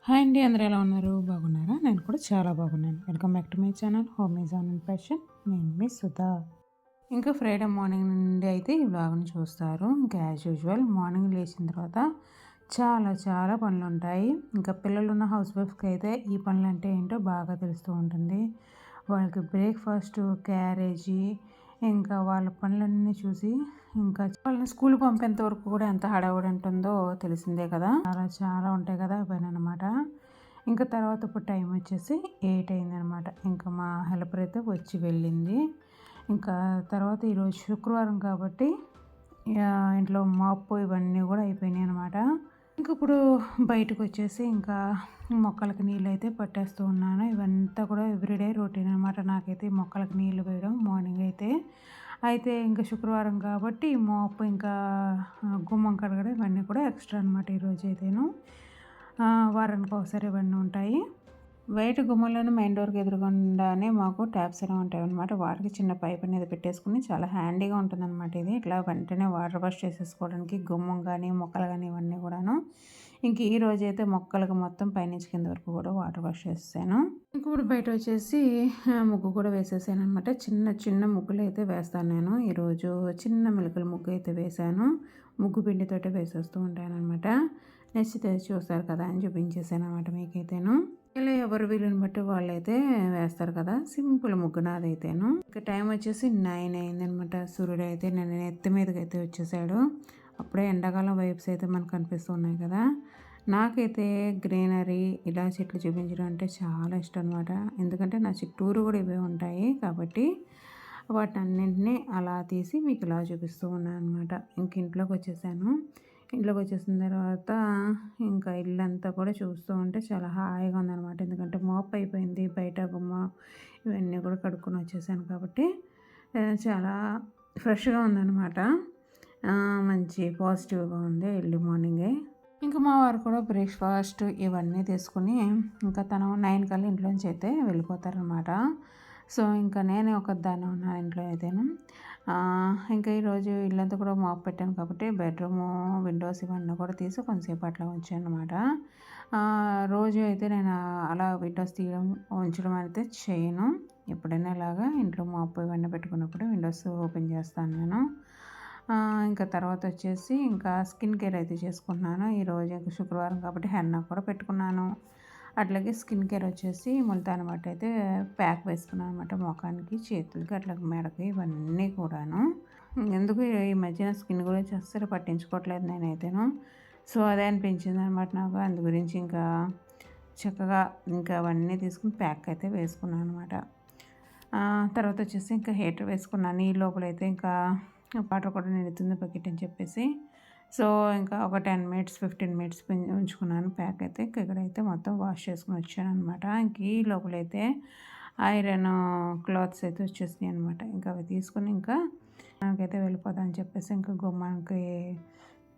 Hi అండి. అందరూ ఎలా ఉన్నారు? బాగున్నారా? నేను కూడా చాలా బాగున్నాను. Welcome back to my channel home is on and passion. నేను మీ సుధా. ఇంకా ఫ్రైడే మార్నింగ్ నుండి అయితే ఈ వ్లాగ్‌ని చూస్తారు. ఇంకా యాజ్ యూజువల్ మార్నింగ్ లేచిన తర్వాత చాలా చాలా పనులుంటాయి. ఇంకా పిల్లలున్న హౌస్ వైఫ్స్‌కి అయితే ఈ పనులంటే ఏంటో బాగా తెలుస్తూ ఉంటుంది. వాళ్ళకి బ్రేక్‌ఫాస్టు, క్యారేజీ ఇంకా వాళ్ళ పనులన్నీ చూసి ఇంకా వాళ్ళని స్కూల్‌కి పంపేంత వరకు కూడా ఎంత హడావుడి ఉంటుందో తెలిసిందే కదా! చాలా చాలా ఉంటాయి కదా! అవన్నమాట. ఇంకా తర్వాత ఇప్పుడు టైం వచ్చేసి 8 అయిందనమాట. ఇంకా మా హెల్పర్ అయితే వచ్చి వెళ్ళింది. ఇంకా తర్వాత ఈరోజు శుక్రవారం కాబట్టి ఇంట్లో మాపు ఇవన్నీ కూడా అయిపోయినాయి అనమాట. ఇంక ఇప్పుడు బయటకొచ్చేసి ఇంకా మొక్కలకి నీళ్ళైతే పట్టేస్తూ ఉన్నాను. ఇవంతా కూడా ఎవ్రీడే రొటీన్ అనమాట. నాకైతే మొక్కలకి నీళ్ళు వేయడం మార్నింగ్ అయితే. అయితే ఇంక శుక్రవారం కాబట్టి మోప్ ఇంకా గుమ్మం కడగడం ఇవన్నీ కూడా ఎక్స్ట్రా అనమాట ఈరోజైతేను. వారానికి ఒకసారి ఇవన్నీ ఉంటాయి. బయట గుమ్మంలోనే మెయిన్ డోర్‌కి ఎదురుగుండానే మాకు ట్యాప్స్ అనేవి ఉంటాయన్నమాట. వాటికి చిన్న పైప్ అనేది పెట్టేసుకొని చాలా హ్యాండీగా ఉంటుందన్నమాట ఇది. ఇట్లా వెంటనే వాటర్ వాష్ చేసేసుకోవడానికి గుమ్మం కానీ, మొక్కలు కానీ ఇవన్నీ కూడాను. ఇంక ఈ రోజైతే మొక్కలకు మొత్తం పైనుంచి కింద వరకు కూడా వాటర్ వాష్ చేసేసాను. ఇంక ఇప్పుడు బయట వచ్చేసి ముగ్గు కూడా వేసేసాననమాట. చిన్న చిన్న ముగ్గులైతే వేస్తాను నేను. ఈరోజు చిన్న మెలికల ముగ్గు అయితే వేశాను. ముగ్గు పిండితోటే వేసేస్తూ ఉంటాననమాట. నచ్చితే చూస్తారు కదా అని చూపించేసానమాట మీకైతేను. ఇలా ఎవరు వీలుని బట్టి వాళ్ళైతే వేస్తారు కదా! సింపుల్ ముగ్గు నాదైతేను. ఇక టైం వచ్చేసి 9 అయిందనమాట. సూర్యుడు అయితే నేను నెత్తి మీదకైతే వచ్చేసాడు. అప్పుడే ఎండాకాలం వైబ్స్ అయితే మనకు కనిపిస్తూ ఉన్నాయి కదా! నాకైతే గ్రీనరీ ఇలా చెట్లు చూపించడం అంటే చాలా ఇష్టం అనమాట. ఎందుకంటే నా చుట్టూరు కూడా ఇవే ఉంటాయి కాబట్టి వాటన్నింటినీ అలా తీసి మీకు ఇలా చూపిస్తూ ఉన్నాను అనమాట. ఇంక ఇంట్లోకి వచ్చేసాను. ఇంట్లోకి వచ్చేసిన తర్వాత ఇంకా ఇల్లంతా కూడా చూస్తూ ఉంటే చాలా హాయిగా ఉందనమాట. ఎందుకంటే మోప్ అయిపోయింది. బయట గుమ్మ ఇవన్నీ కూడా కడుక్కొని వచ్చేసాను కాబట్టి చాలా ఫ్రెష్‌గా ఉందనమాట. మంచి పాజిటివ్‌గా ఉంది ఎర్లీ మార్నింగే. ఇంకా మా వారు కూడా బ్రేక్‌ఫాస్ట్ ఇవన్నీ తీసుకొని ఇంకా తను 9 కల్లా ఇంట్లోంచి అయితే వెళ్ళిపోతారనమాట. సో, ఇంకా నేనే ఒకదాన్నే ఉన్నాను ఇంట్లో అయితేను. ఇంకా ఈరోజు ఇల్లంతా కూడా మాప్ పెట్టాను కాబట్టి బెడ్‌రూము, విండోస్ ఇవన్నీ కూడా తీసి కొంతసేపు అట్లా ఉంచాననమాట. రోజు అయితే నేను అలా విండోస్ తీయడం, ఉంచడం అయితే చేయను. ఎప్పుడైనా ఇలాగా ఇంట్లో మాప్ ఇవన్నీ పెట్టుకున్నప్పుడు విండోస్ ఓపెన్ చేస్తాను నేను. ఇంకా తర్వాత వచ్చేసి ఇంకా స్కిన్ కేర్ అయితే చేసుకుంటున్నాను. ఈరోజు ఇంక శుక్రవారం కాబట్టి హెన్నా కూడా పెట్టుకున్నాను. అట్లాగే స్కిన్ కేర్ వచ్చేసి ముల్తాన్ మట్టి అయితే ప్యాక్ వేసుకున్నాను అనమాట. మొఖానికి, చేతులకి, అట్లాగే మెడకి ఇవన్నీ కూడాను. ఎందుకు ఈ మధ్యన స్కిన్ గురించి అస్సలు పట్టించుకోవట్లేదు నేనైతేను. సో, అదే అనిపించింది అనమాట నాకు. అందు గురించి ఇంకా చక్కగా ఇంకా అవన్నీ తీసుకుని ప్యాక్ అయితే వేసుకున్నాను అనమాట. తర్వాత వచ్చేసి ఇంకా హీటర్ వేసుకున్నాను. ఈ లోపలైతే ఇంకా వాటర్ కూడా నిండుతుంది బకెట్ అని చెప్పేసి. సో, ఇంకా ఒక 10 మినిట్స్, 15 మినిట్స్ ఉంచుకున్నాను ప్యాక్ అయితే. ఇక్కడైతే మొత్తం వాష్ చేసుకొని వచ్చాననమాట. ఇంక ఈ లోపలైతే ఐరన్ క్లాత్స్ అయితే వచ్చేసినాయి అనమాట. ఇంకా అవి తీసుకొని ఇంకా నాకైతే వెళ్ళిపోతా అని చెప్పేసి ఇంకా గుమ్మానికి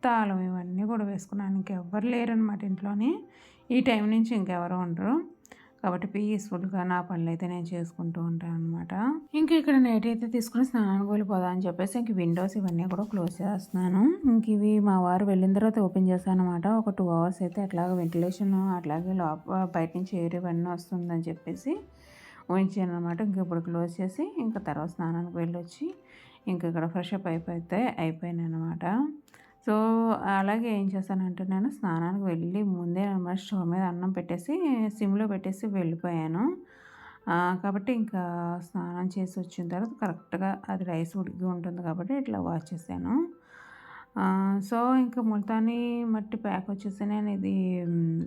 తాళం ఇవన్నీ కూడా వేసుకున్నాను. ఇంకెవ్వరు లేరనమాట ఇంట్లోని. ఈ టైం నుంచి ఇంకెవరు ఉండరు. కాబట్టి పీస్‌ఫుల్‌గా నా పనులైతే నేను చేసుకుంటూ ఉంటాననమాట. ఇంక ఇక్కడ నైట్ అయితే తీసుకొని స్నానానికి వెళ్ళిపోదాం అని చెప్పేసి ఇంక విండోస్ ఇవన్నీ కూడా క్లోజ్ చేస్తున్నాను. ఇంక ఇవి మా వారు వెళ్ళిన తర్వాత ఓపెన్ చేశాననమాట. ఒక 2 అవర్స్ అయితే అట్లాగా వెంటిలేషన్ అట్లాగే బయట నుంచి ఎయిర్ ఇవన్నీ వస్తుందని చెప్పేసి ఉంచాననమాట. ఇంక ఇప్పుడు క్లోజ్ చేసి ఇంకా తర్వాత స్నానానికి వెళ్ళొచ్చి ఇంక ఇక్కడ ఫ్రెష్ అప్ అయిపోయాననమాట. సో, అలాగే ఏం చేశానంటే నేను స్నానానికి వెళ్ళి ముందే అనమాట స్టవ్ మీద అన్నం పెట్టేసి సిమ్‌లో పెట్టేసి వెళ్ళిపోయాను. కాబట్టి ఇంకా స్నానం చేసి వచ్చిన తర్వాత కరెక్ట్‌గా అది రైస్ ఉడికి ఉంటుంది కాబట్టి ఇట్లా వాష్ చేశాను. సో, ఇంకా ముల్తానీ మట్టి ప్యాక్ వచ్చేసి నేను ఇది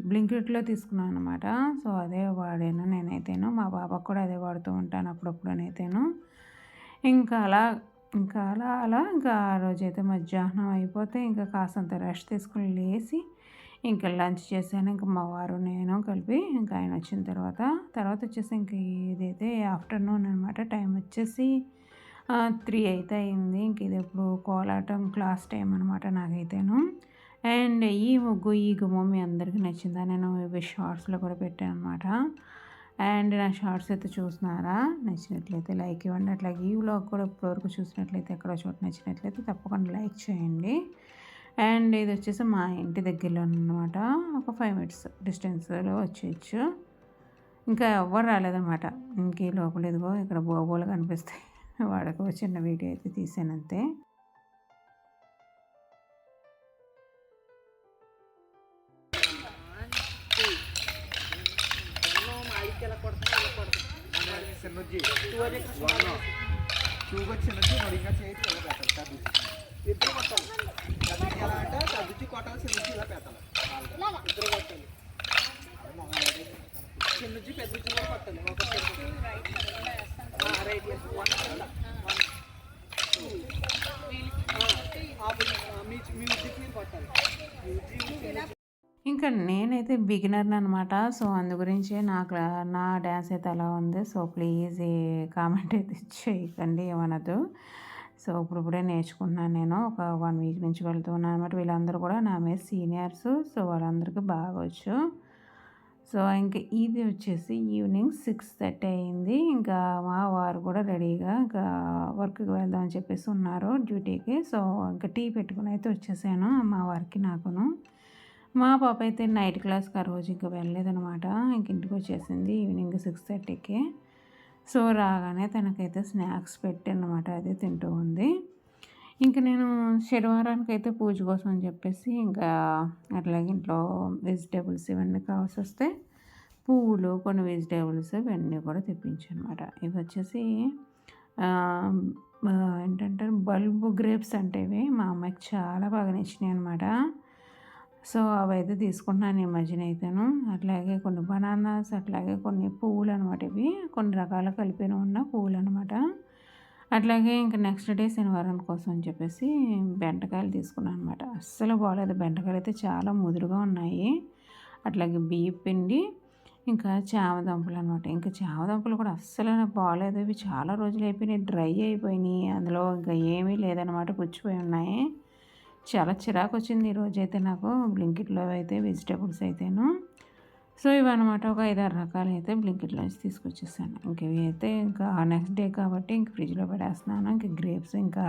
బ్లింకిట్‌లో తీసుకున్నాను అనమాట. సో, అదే వాడాను నేనైతేను. మా పాపకు కూడా అదే వాడుతూ ఉంటాను అప్పుడప్పుడనైతేను. ఇంకా అలా ఇంకా ఆ రోజైతే మధ్యాహ్నం అయిపోతే ఇంకా కాసంత రెస్ట్ తీసుకొని లేసి ఇంకా లంచ్ చేశాను. ఇంక మా వారు నేను కలిపి ఇంకా ఆయన వచ్చిన తర్వాత వచ్చేసి ఇంక ఇదైతే ఆఫ్టర్నూన్ అనమాట. టైం వచ్చేసి 3 అయితే అయింది. ఇంక ఇది ఇప్పుడు కోలాటం క్లాస్ టైం అనమాట నాకైతేను. అండ్ ఈ ముగ్గు, ఈ గుమ్మం మీ అందరికీ నచ్చిందా? నేను ఇవి షార్ట్స్‌లో కూడా పెట్టాను అనమాట. అండ్ నా షార్ట్స్ అయితే చూస్తున్నారా? నచ్చినట్లయితే లైక్ ఇవ్వండి. అట్లాగే ఈ వ్లాగ్ కూడా ఇప్పటివరకు చూసినట్లయితే ఎక్కడో చోట నచ్చినట్లయితే తప్పకుండా లైక్ చేయండి. అండ్ ఇది వచ్చేసి మా ఇంటి దగ్గరలో అనమాట. ఒక 5 మినిట్స్ డిస్టెన్స్లో వచ్చేయచ్చు. ఇంకా ఎవ్వరు రాలేదనమాట. ఇంక లోపల ఇదిగో ఇక్కడ బోబోలు కనిపిస్తాయి. వాడకు చిన్న వీడియో అయితే తీసానంతే. ఇంకా నేనైతే బిగినర్ని అనమాట. సో అందు గురించి నా డ్యాన్స్ అయితే అలా ఉంది. సో ప్లీజ్ కామెంట్ అయితే చేయకండి, ఏమనదు. సో ఇప్పుడిప్పుడే నేర్చుకుంటున్నాను నేను. ఒక 1 వీక్ నుంచి వెళ్తున్నాను అనమాట. వీళ్ళందరూ కూడా నా మీద సీనియర్స్. సో వాళ్ళందరికీ బాగా వచ్చు. సో ఇంక ఇది వచ్చేసి ఈవినింగ్ 6:30 అయింది. ఇంకా మా వారు కూడా రెడీగా ఇంకా వర్క్కి వెళ్దామని చెప్పేసి ఉన్నారు డ్యూటీకి. సో ఇంకా టీ పెట్టుకుని అయితే వచ్చేసాను మా వారికి నాకును. మా పాప అయితే నైట్ క్లాస్కి ఆ రోజు ఇంకా వెళ్ళలేదనమాట. ఇంక ఇంటికి వచ్చేసింది ఈవినింగ్ 6:30కి. సో రాగానే తనకైతే స్నాక్స్ పెట్టానమాట, అది తింటూ ఉంది. ఇంక నేను శనివారానికి అయితే పూజ కోసం అని చెప్పేసి ఇంకా అట్లాగే ఇంట్లో వెజిటేబుల్స్ ఇవన్నీ కావాల్సి వస్తే పువ్వులు, కొన్ని వెజిటేబుల్స్ ఇవన్నీ కూడా తెప్పించాను అనమాట. ఇవి వచ్చేసి ఏంటంటే బల్బ్ గ్రేప్స్ అంటే ఇవి మా అమ్మాయికి చాలా బాగా నచ్చినాయి అనమాట. సో అవైతే తీసుకుంటున్నాను ఈ మధ్యన అయితేను. అట్లాగే కొన్ని బనానాస్, అట్లాగే కొన్ని పువ్వులు అనమాట. ఇవి కొన్ని రకాల కలిపిన ఉన్న పువ్వులు అనమాట. అట్లాగే ఇంకా నెక్స్ట్ డే శనివారం కోసం అని చెప్పేసి బెండకాయలు తీసుకున్నాను అనమాట. అస్సలు బాగోలేదు, బెండకాయలు అయితే చాలా ముదురుగా ఉన్నాయి. అట్లాగే బియ్యం పిండి, ఇంకా చామదుంపలు అనమాట. ఇంకా చామదుంపలు కూడా అస్సలు బాగోలేదు. ఇవి చాలా రోజులు అయిపోయినాయి, డ్రై అయిపోయినాయి. అందులో ఇంకా ఏమీ లేదనమాట, పుచ్చిపోయి ఉన్నాయి. చాలా చిరాకు వచ్చింది ఈరోజైతే నాకు బ్లింకిట్లో అయితే వెజిటేబుల్స్ అయితేను. సో ఇవన్నమాట ఒక 5-6 రకాలు అయితే బ్లింకిట్లో నుంచి తీసుకొచ్చేసాను. ఇంక ఇవి అయితే ఇంకా నెక్స్ట్ డే కాబట్టి ఇంక ఫ్రిడ్జ్లో పెట్టేస్తున్నాను. ఇంక గ్రేప్స్, ఇంకా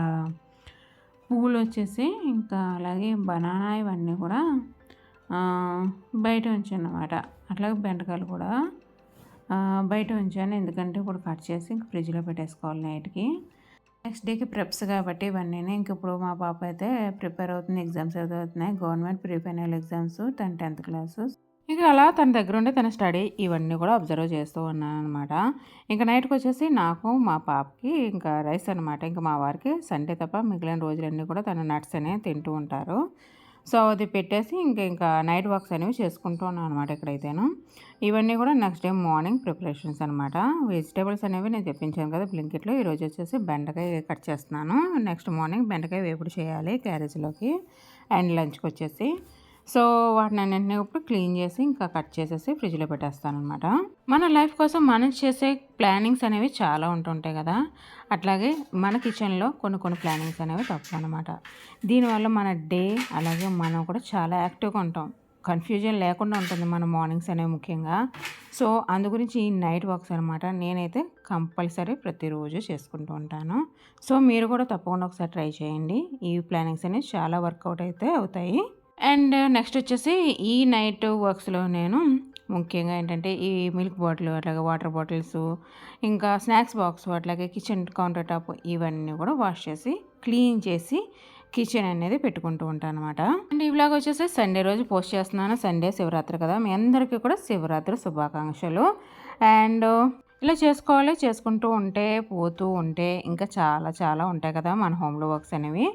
పువ్వులు వచ్చేసి, ఇంకా అలాగే బనానా ఇవన్నీ కూడా బయట ఉంచాను అన్నమాట. అట్లాగే బెండకాయలు కూడా బయట ఉంచాను, ఎందుకంటే ఇప్పుడు కట్ చేసి ఇంక ఫ్రిడ్జ్లో పెట్టేసుకోవాలి నైట్కి. నెక్స్ట్ డేకి ప్రెప్స్ కాబట్టి ఇవన్నీ. ఇంక ఇప్పుడు మా పాప అయితే ప్రిపేర్ అవుతుంది, ఎగ్జామ్స్ అయితే అవుతున్నాయి, గవర్నమెంట్ ప్రీ ఫైనల్ ఎగ్జామ్స్, తన 10th క్లాసు. ఇక అలా తన దగ్గర ఉండి తన స్టడీ ఇవన్నీ కూడా అబ్జర్వ్ చేస్తూ ఉన్నాను అనమాట. ఇంకా నైట్కి వచ్చేసి నాకు మా పాపకి ఇంకా రైస్ అనమాట. ఇంకా మా వారికి సండే తప్ప మిగిలిన రోజులన్నీ కూడా తన నట్స్ అనేవి తింటూ ఉంటారు. సో అది పెట్టేసి ఇంకా నైట్ వర్క్స్ అనేవి చేసుకుంటూ ఉన్నాను అనమాట ఇక్కడైతేను. ఇవన్నీ కూడా నెక్స్ట్ డే మార్నింగ్ ప్రిపరేషన్స్ అనమాట. వెజిటేబుల్స్ అనేవి నేను తెప్పించాను కదా బ్లింకిట్లో. ఈరోజు వచ్చేసి బెండకాయ కట్ చేస్తున్నాను. నెక్స్ట్ మార్నింగ్ బెండకాయ వేపుడు చేయాలి క్యారేజ్లోకి అండ్ లంచ్కి వచ్చేసి. సో వాటిని అన్నింటినీ ఇప్పుడు క్లీన్ చేసి ఇంకా కట్ చేసేసి ఫ్రిడ్జ్లో పెట్టేస్తాను అనమాట. మన లైఫ్ కోసం మనం చేసే ప్లానింగ్స్ అనేవి చాలా ఉంటుంటాయి కదా. అట్లాగే మన కిచెన్లో కొన్ని ప్లానింగ్స్ అనేవి తప్పు అనమాట. దీనివల్ల మన డే అలాగే మనం కూడా చాలా యాక్టివ్గా ఉంటాం, కన్ఫ్యూజన్ లేకుండా ఉంటుంది మన మార్నింగ్స్ అనేవి ముఖ్యంగా. సో అందు గురించి ఈ నైట్ వర్క్స్ అనమాట నేనైతే కంపల్సరీ ప్రతిరోజు చేసుకుంటూ ఉంటాను. సో మీరు కూడా తప్పకుండా ఒకసారి ట్రై చేయండి. ఈ ప్లానింగ్స్ అనేవి చాలా వర్కౌట్ అయితే అవుతాయి. అండ్ నెక్స్ట్ వచ్చేసి ఈ నైట్ వర్క్స్లో నేను ముఖ్యంగా ఏంటంటే ఈ మిల్క్ బాటిల్, అట్లాగే వాటర్ బాటిల్స్, ఇంకా స్నాక్స్ బాక్స్, అట్లాగే కిచెన్ కౌంటర్ టాప్ ఇవన్నీ కూడా వాష్ చేసి క్లీన్ చేసి కిచెన్ అనేది పెట్టుకుంటూ ఉంటాను అనమాట. అండ్ ఈ వ్లాగ్ వచ్చేసి సండే రోజు పోస్ట్ చేస్తున్నాను. సండే శివరాత్రి కదా, మీ అందరికీ కూడా శివరాత్రి శుభాకాంక్షలు. అండ్ ఇలా చేసుకుంటూ ఉంటే పోతూ ఉంటే ఇంకా చాలా చాలా ఉంటాయి కదా మన హోమ్లో వర్క్స్ అనేవి.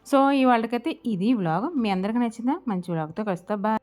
సో ఇవాళకైతే ఇది వ్లాగ్. మీ అందరికీ నచ్చిందా? మంచి వ్లాగ్తో కలుస్తా. బాయ్.